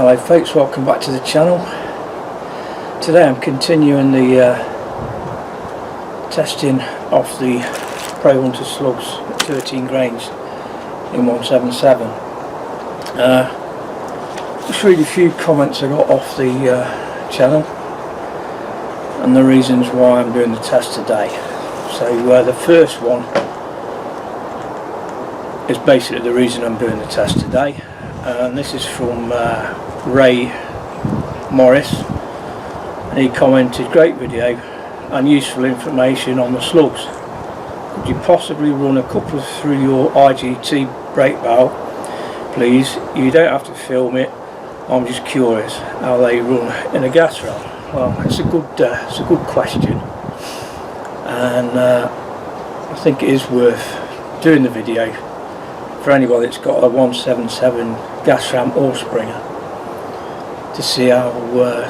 Hello folks, welcome back to the channel. Today I'm continuing the testing of the Pro Hunter Slugs at 13 grains in 177. Just read a few comments I got off the channel and the reasons why I'm doing the test today. So the first one is basically the reason I'm doing the test today, and this is from Ray Morris, and he commented, "Great video and useful information on the slugs. Could you possibly run a couple through your IGT brake valve, please? You don't have to film it, I'm just curious how they run in a gas ram." Well, it's a good question, and I think it is worth doing the video for anybody that's got a 177 gas ram or springer to see how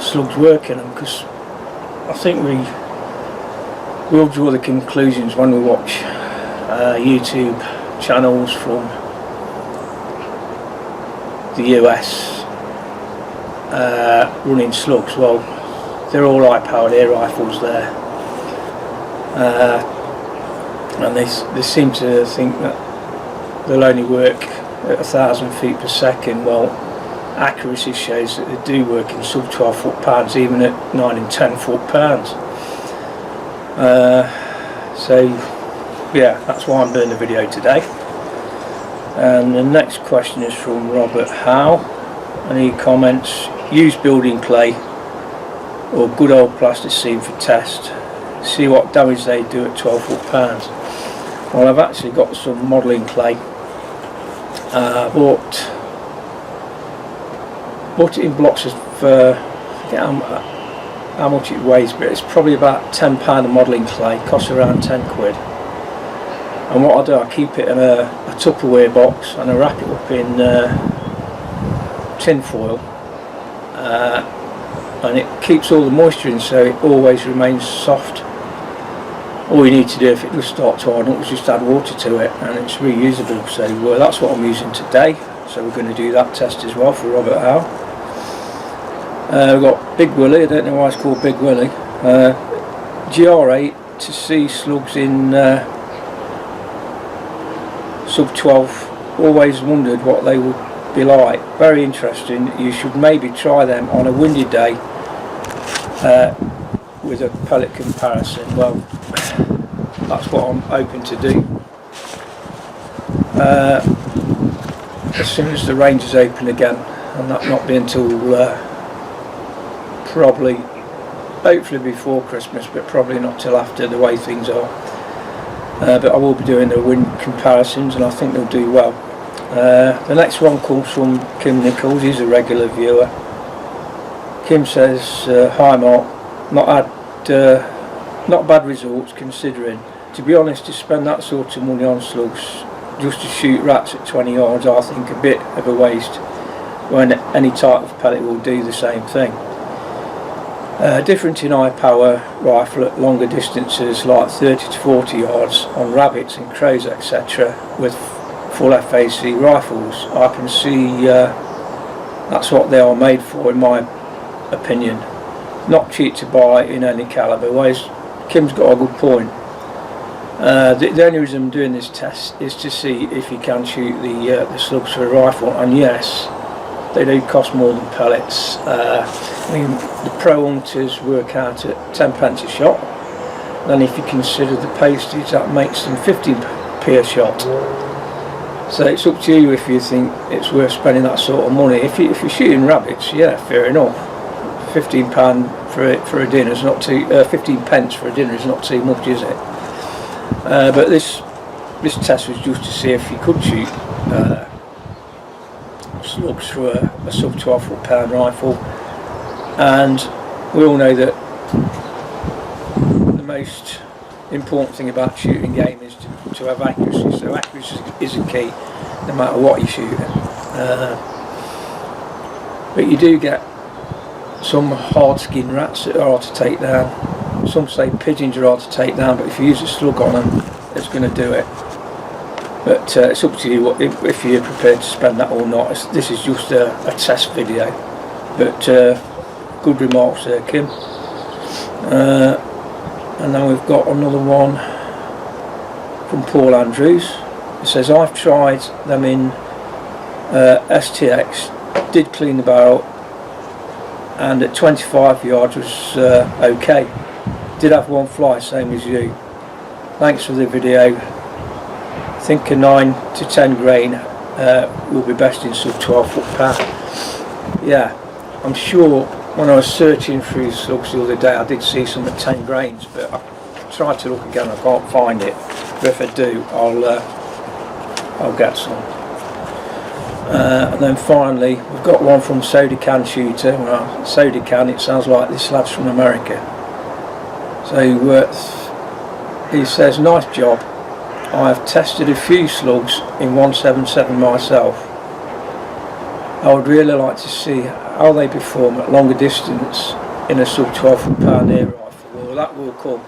slugs work in them, because I think we'll draw the conclusions when we watch YouTube channels from the US running slugs. Well, they're all high powered air rifles there, and they seem to think that they'll only work at 1,000 feet per second. Well, accuracy shows that they do work in sub 12 foot-pounds, even at 9 and 10 foot-pounds. So yeah, that's why I'm doing the video today. And the next question is from Robert Howe, and he comments, "Use building clay or good old plasticine for test, see what damage they do at 12 foot-pounds." Well, I've actually got some modelling clay. Bought it in blocks of, I forget how much it weighs, but it's probably about £10 of modelling clay, costs around 10 quid. And what I do, I keep it in a Tupperware box and I wrap it up in tin foil, and it keeps all the moisture in, so it always remains soft. All you need to do if it does start to harden up is just add water to it, and it's reusable. So that's what I'm using today. So we're going to do that test as well for Robert Howe. We've got Big Willie, I don't know why it's called Big Willie. GR8 to see slugs in sub 12, always wondered what they would be like. Very interesting. You should maybe try them on a windy day with a pellet comparison. Well, that's what I'm hoping to do. As soon as the range is open again, and that not be until probably, hopefully before Christmas, but probably not till after, the way things are. But I will be doing the wind comparisons, and I think they'll do well. The next one comes from Kim Nichols. He's a regular viewer. Kim says, "Hi Mark, not bad results considering. To be honest, to spend that sort of money on slugs just to shoot rats at 20 yards, I think a bit of a waste, when any type of pellet will do the same thing. Different in high power rifle at longer distances like 30 to 40 yards on rabbits and crows etc. with full FAC rifles. I can see that's what they are made for, in my opinion. Not cheap to buy in any calibre. Whereas Kim's got a good point. The only reason I'm doing this test is to see if you can shoot the slugs for a rifle, and yes, they do cost more than pellets. I mean, the Pro Hunters work out at 10p a shot. Then if you consider the postage, that makes them 15p a shot. So it's up to you if you think it's worth spending that sort of money. If you're shooting rabbits, yeah, fair enough. £15 for a dinner is not too. 15p for a dinner is not too much, is it? But this test was just to see if you could shoot slugs through a sub 12 foot-pound rifle, and we all know that the most important thing about shooting game is to have accuracy. So accuracy is a key, no matter what you're shooting. But you do get some hard-skinned rats that are hard to take down. Some say pigeons are hard to take down, but if you use a slug on them, it's going to do it. But it's up to you if you're prepared to spend that or not. This is just a test video. but good remarks there, Kim. And then we've got another one from Paul Andrews. It says, I've tried them in STX, did clean the barrel, and at 25 yards was okay. Did have one fly, same as you. Thanks for the video. I think a 9 to 10 grain will be best in sub 12 foot pan. Yeah, I'm sure when I was searching through slugs the other day I did see some at 10 grains, but I tried to look again, I can't find it. But if I do, I'll get some. And then finally we've got one from Soda Can Shooter. Well, Soda Can, it sounds like this lad's from America. So he says, nice job. I have tested a few slugs in 177 myself. I would really like to see how they perform at longer distance in a sub 12 foot pound air rifle. Well, that will come.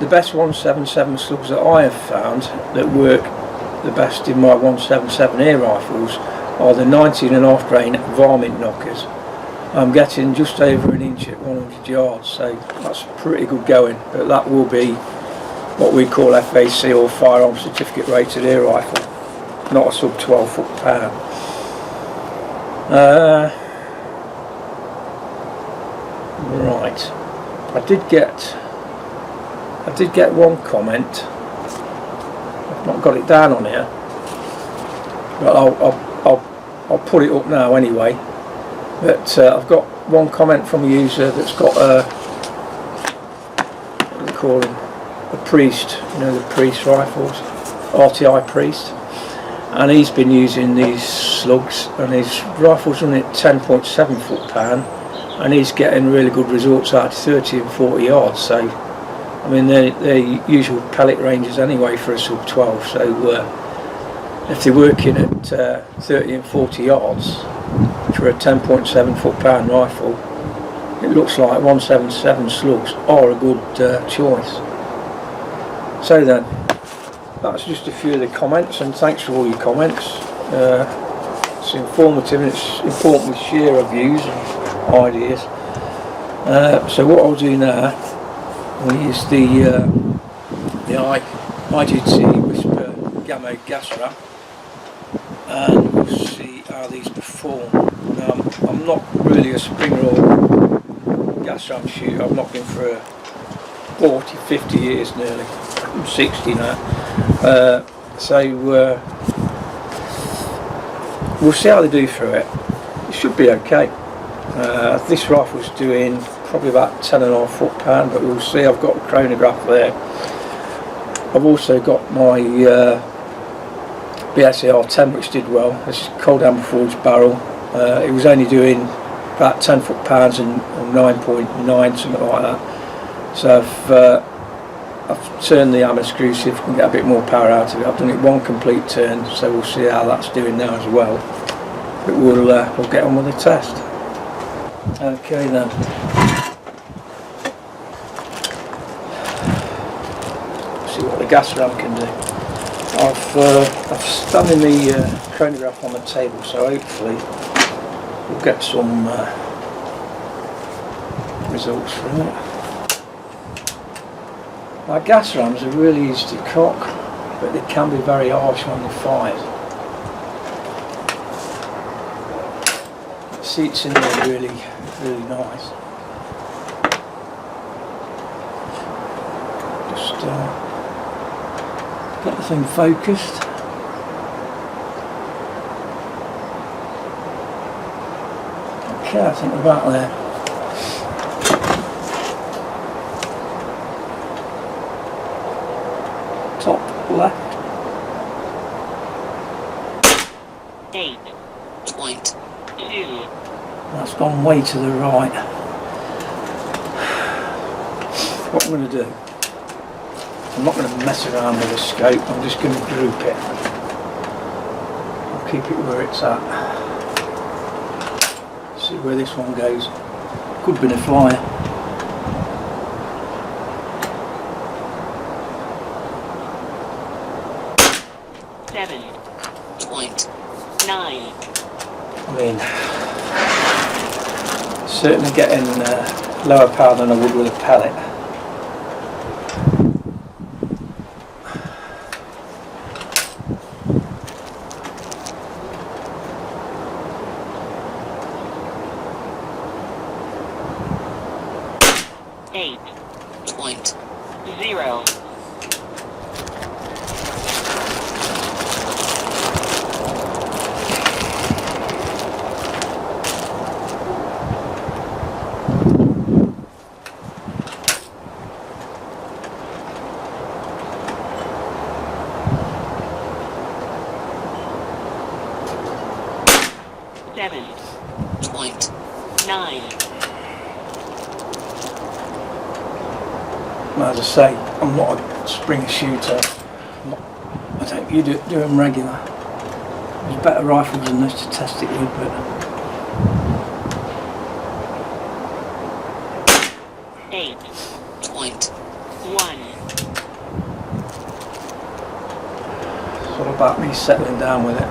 The best 177 slugs that I have found that work the best in my 177 air rifles are the 19.5 grain varmint knockers. I'm getting just over an inch at 100 yards, so that's pretty good going, but that will be what we call FAC or firearm certificate rated air rifle, not a sub 12 foot pound. Right, I did get one comment. I've not got it down on here, but I'll put it up now anyway. But I've got one comment from a user that's got what do they call him? A Priest, you know, the Priest rifles, RTI Priest, and he's been using these slugs, and his rifle's running at 10.7 foot pound, and he's getting really good results out to 30 and 40 yards. So, I mean, they're usual pellet ranges anyway for a sub 12. So, if they're working at 30 and 40 yards for a 10.7 foot pound rifle, it looks like 177 slugs are a good choice. So then, that's just a few of the comments, and thanks for all your comments. It's informative, and it's important we share our views and ideas. So what I'll do now is the IGT Whisper Gamo gas ram, and we'll see how these perform. Now, I'm not really a spring roll gas ram shooter. I've not been for 40, 50 years nearly. I'm 60 now. So we'll see how they do through it. It should be okay. This rifle's doing probably about 10.5 foot pound, but we'll see. I've got a chronograph there. I've also got my BSAR 10, which did well. This is cold amber forged barrel. It was only doing about 10 foot pounds and 9.9, something like that. So I've turned the hammer screw, see if I can get a bit more power out of it. I've done it one complete turn, so we'll see how that's doing now as well. But we'll get on with the test. Okay then. See what the gas ram can do. I've standing the chronograph on the table, so hopefully we'll get some results from it. Now, gas rams are really easy to cock, but they can be very harsh when they're fired. The seats in there are really nice. Just get the thing focused. Okay, I think we're about there. Top left. 8.2. That's gone way to the right. What I'm going to do, I'm not going to mess around with the scope, I'm just going to group it. I'll keep it where it's at. See where this one goes. Could be a flyer. .9. I mean, Certainly getting lower power than I would with a pellet. As I say, I'm not a spring shooter. I don't do them regular. There's better rifles than this to test it with, but 8.1. It's all about me settling down with it.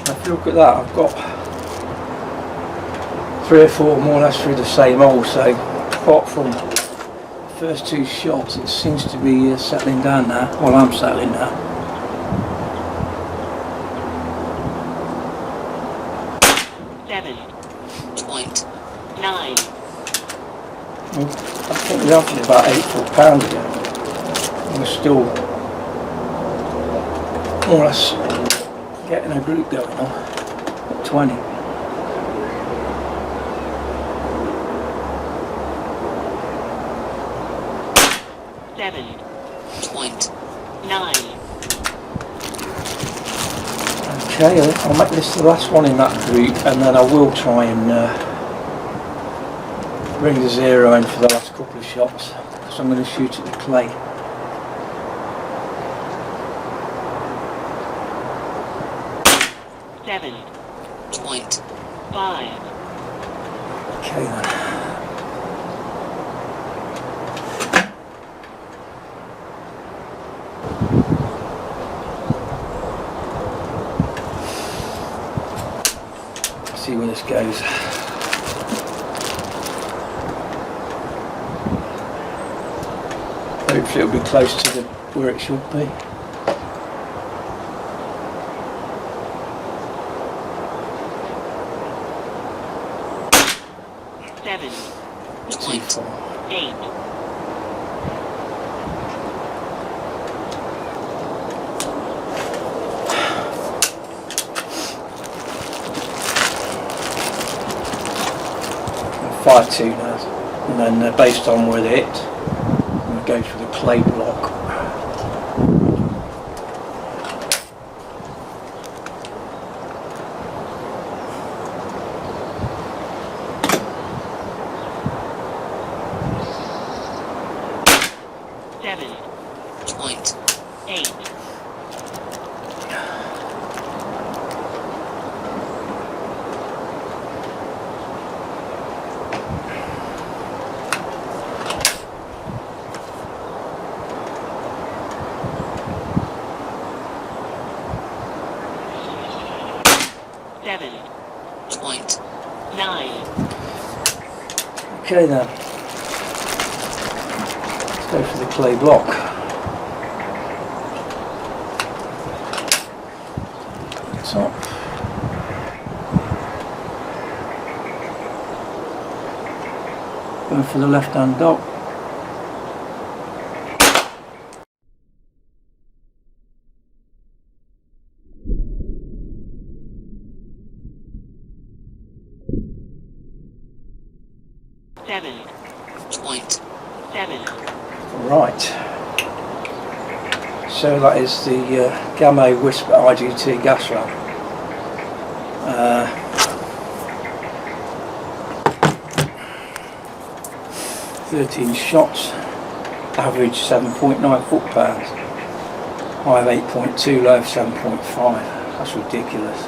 If you look at that, I've got 3 or 4 more or less through the same hole, so apart from the first 2 shots it seems to be settling down now. Well, I'm settling now. I think we're up to about 8 foot-pounds again. We're still more or less getting a group going on at 20. Okay, I'll make this the last one in that group, and then I will try and bring the 0 in for the last couple of shots, because I'm going to shoot at the clay. Okay then. See where this goes. Hopefully it'll be close to where it should be. Fire 2 now, and then based on where they hit, I'm going to go for the clay block. Okay then, let's go for the clay block. Top. Going for the left hand dot. Right, so that is the Gamo Whisper IGT gas lamp. 13 shots, average 7.9 foot-pounds, high of 8.2, low of 7.5. That's ridiculous.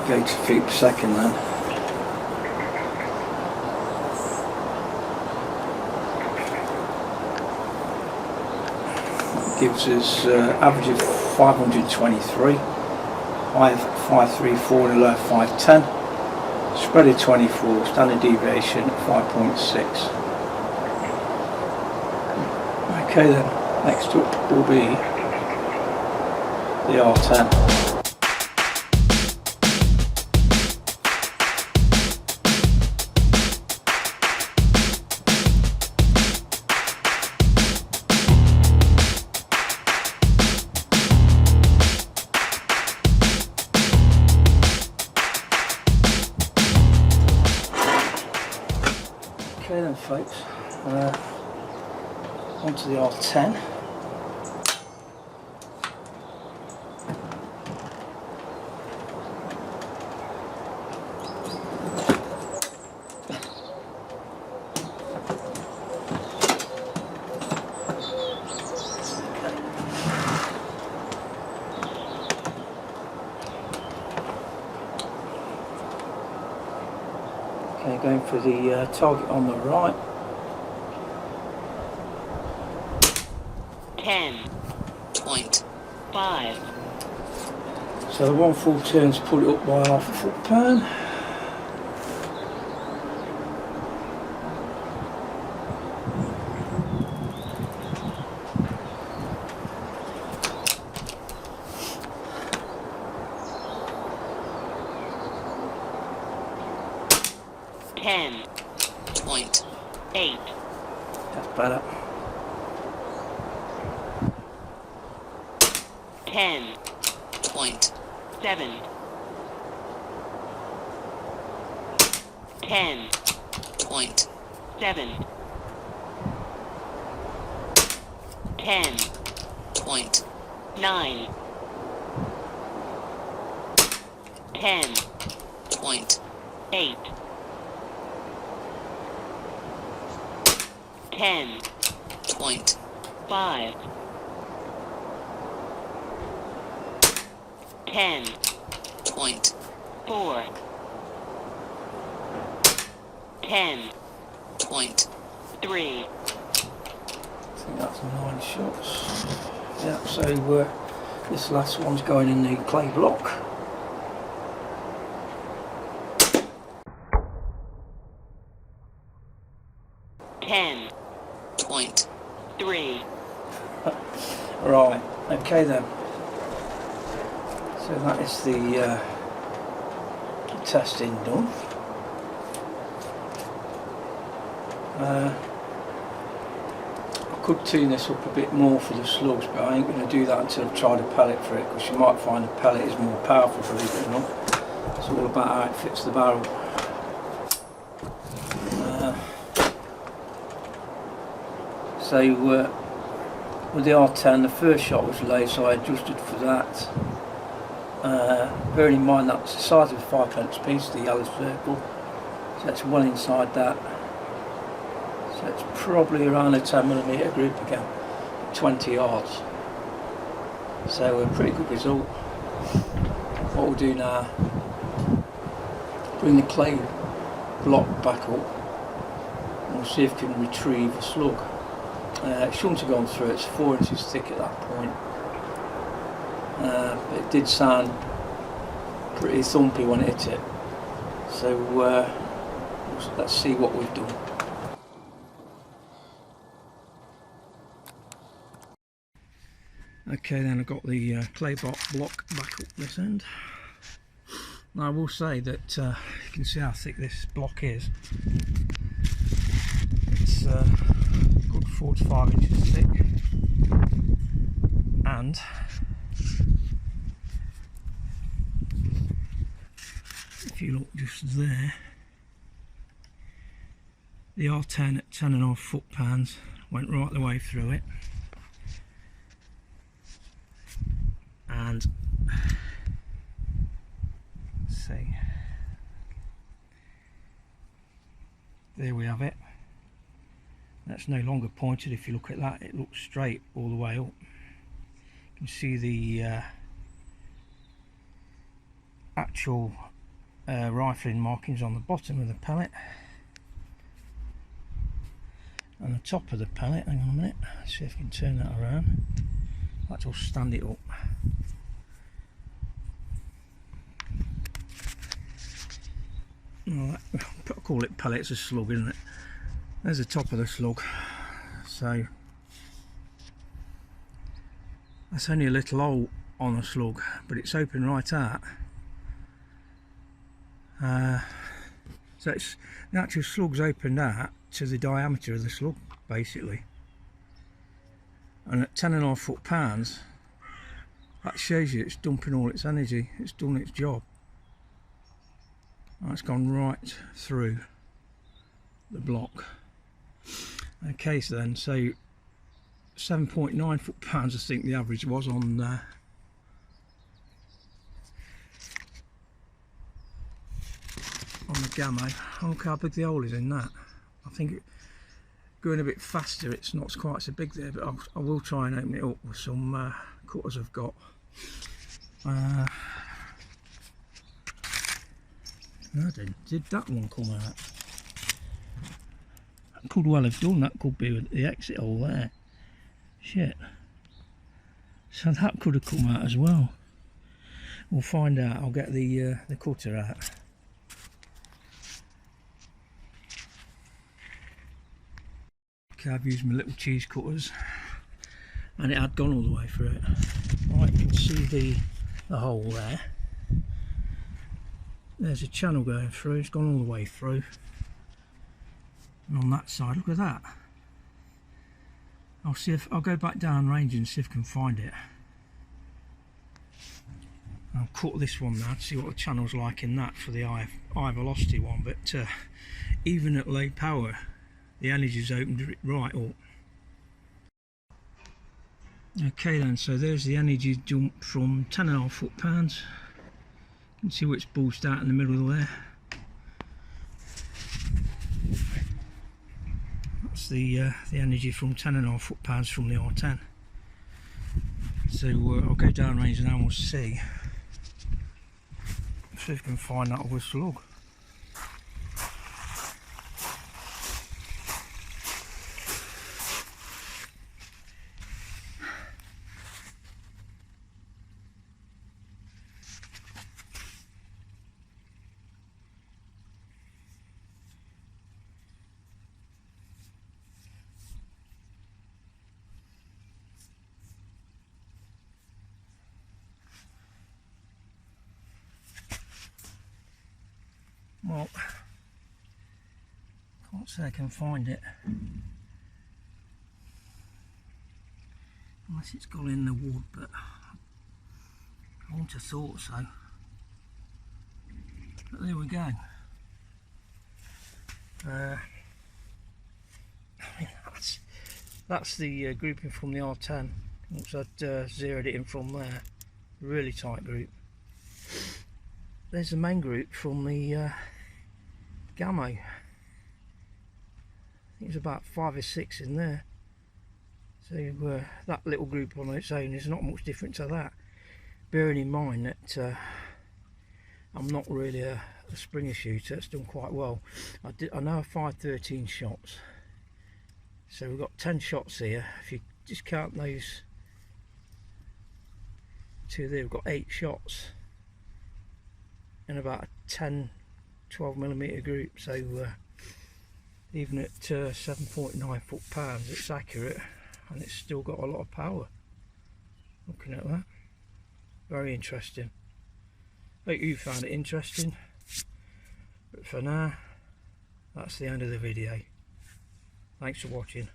Go to feet per second then. gives us average of 523, high of 534 and low of 510, spread of 24, standard deviation 5.6. Okay then, next up will be the R10. Okay then folks, onto the R10. Okay, going for the target on the right. 10.5. So the 1 full turn's pull it up by half a foot pan. .8. That's better. 10.7. 10.7. 10.9. 10.8. 10.5. 10.4. 10.3. I think that's 9 shots. Yeah, so this last one's going in the clay block. .3. Right, okay then. So that is the testing done. I could tune this up a bit more for the slugs, but I ain't going to do that until I've tried a pellet for it, because you might find a pellet is more powerful, believe it or not. It's all about how it fits the barrel. So with the R10, the first shot was low, so I adjusted for that. Bearing in mind that's the size of a 5 piece, the yellow circle, so it's well inside that. So it's probably around a 10mm group again, 20 yards. So a pretty good result. What we'll do now, bring the clay block back up, and we'll see if we can retrieve a slug. It shouldn't have gone through, it's 4 inches thick at that point. But it did sound pretty thumpy when it hit it. So let's see what we've done. Okay then, I've got the clay block back up this end. Now I will say that you can see how thick this block is. It's good 4 to 5 inches thick, and if you look just there, the R10 at 10.5 foot pans went right the way through it, and let's see, there we have it. That's no longer pointed. If you look at that, it looks straight all the way up. You can see the actual rifling markings on the bottom of the pellet and the top of the pellet. Hang on a minute, let's see if I can turn that around. Let's all stand it up. Well, I call it pellets of slug, isn't it? There's the top of the slug. So that's only a little hole on a slug, but it's open right out. So it's the actual slug's opened out to the diameter of the slug, basically. And at 10.5 foot-pounds, that shows you it's dumping all its energy. It's done its job. That's gone right through the block. Okay, so then, so 7.9 foot-pounds, I think the average was on the Gamo. Oh, look how big the hole is in that. I think going a bit faster, it's not quite so big there, but I will try and open it up with some cutters I've got. Did that one come out? That could well have done. That could be the exit hole there. Shit. So that could have come out as well. We'll find out. I'll get the cutter out. Okay, I've used my little cheese cutters, and it had gone all the way through it. Right, you can see the hole there. There's a channel going through. It's gone all the way through. And on that side, look at that. I'll see if I'll go back down range and see if I can find it. I'll cut this one now to see what the channel's like in that for the high velocity one. But even at low power, the energy's opened it right up. Okay then, so there's the energy jump from 10.5 foot-pounds. You can see where it's bulged out in the middle there. That's the energy from 10.5 foot-pounds from the R10. So I'll go down range now and we'll see if we can find that other slug. Well, can't say I can find it unless it's got in the wood, but I wouldn't have thought so. But there we go. I mean, that's the grouping from the R10. Once I'd zeroed it in from there, really tight group. There's the main group from the Gamo. I think there's about 5 or 6 in there. So that little group on its own is not much different to that. Bearing in mind that I'm not really a springer shooter. It's done quite well. I know I fired 13 shots. So we've got 10 shots here. If you just count those two there, we've got 8 shots in about a 10-12mm group. So even at 7.9 foot-pounds, it's accurate, and it's still got a lot of power. Looking at that, very interesting. Hope you found it interesting. But for now, that's the end of the video. Thanks for watching.